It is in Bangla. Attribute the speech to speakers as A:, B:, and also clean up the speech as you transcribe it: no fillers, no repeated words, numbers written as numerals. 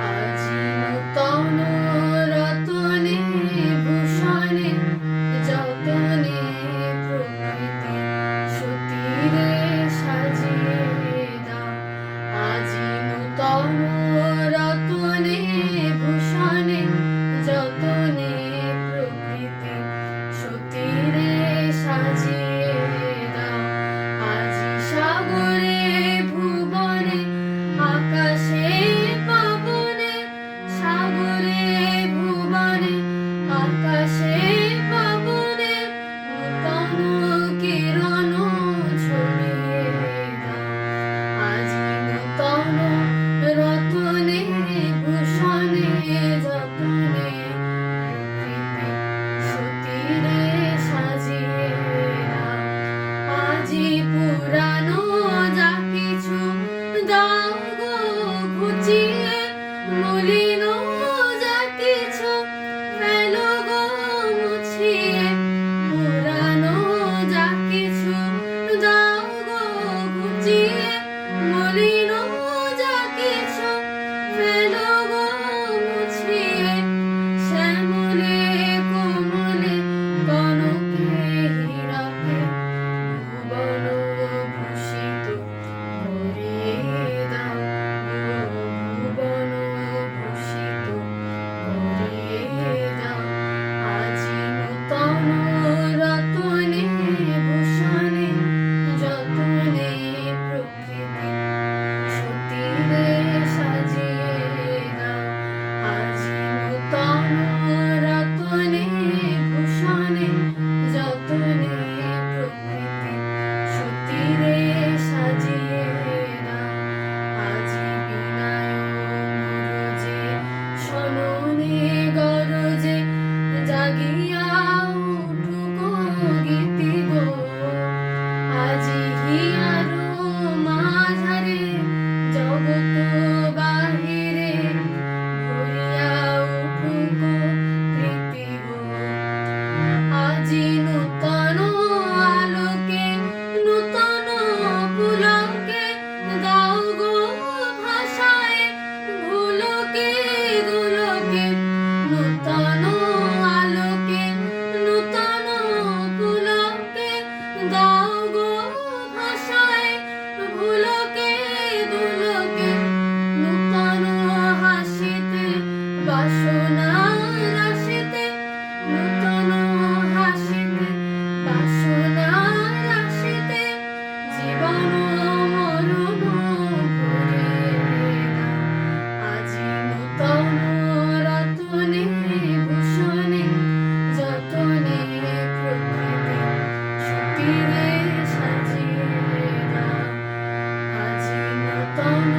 A: আজি নূতন রতনে ভূষণে যতনে প্রকৃতি সতীরে সাজিয়ে দাও। আজি নূতন রতনে ভূষণে যতনে প্রকৃতি সতীরে সাজিয়ে দাও। আজি সাগরে ভুবনে আকাশে সাগরে ভুবনে আকাশে পাবনে নূতন কিরণ ছড়িয়ে দাও। আজি নূতন রতনে ভূষণে যতনে প্রকৃতি সতীরে সাজিয়ে দাও। আজি পুরানো যা কিছু দাও গো ঘুচিয়ে, মলিন যা কিছু ফেলো গো মুছিয়ে। পুরানো যা কিছু দাও গো ঘুচিয়ে, মলিন যা কিছু ফেলো গো মুছিয়ে। শ্যামলে কোমলে কনকে হীরকে ভুবন ভূষিত করিয়ে দাও গো, ভুবন ভূষিত করিয়ে দাও। আজি নূতন রতনে ভূষণে যতনে প্রকৃতি সতীরে সাজিয়ে দাও। আজি নূতন রতনে ভূষণে যতনে প্রকৃতি সতীরে সাজিয়ে দাও। আজি বিনায় মুরজে শননে গরজে জাগিয়া উঠুক গীতি গো। আজি হিয়ার মাঝারে জগৎ বাহিরে ভরিয়া উঠুক প্রীতি গো। আজি নূতন আলোকে নূতন পুলকে দাও গো ভাষায় ভুলকে দুলকে। নূতন আলোকে নূতন পুলকে দাও গো ভাষায় ভুলকে দুলকে। নূতন হাসিতে বাসনা রাশিতে, নূতন হাসিতে বাসনা রাশিতে জীবন মরণ ভরিয়ে দাও। আজি নূতন রতনে ভূষণে যতনে প্রকৃতি সতীরে সাজিয়ে দাও। আজি নূতন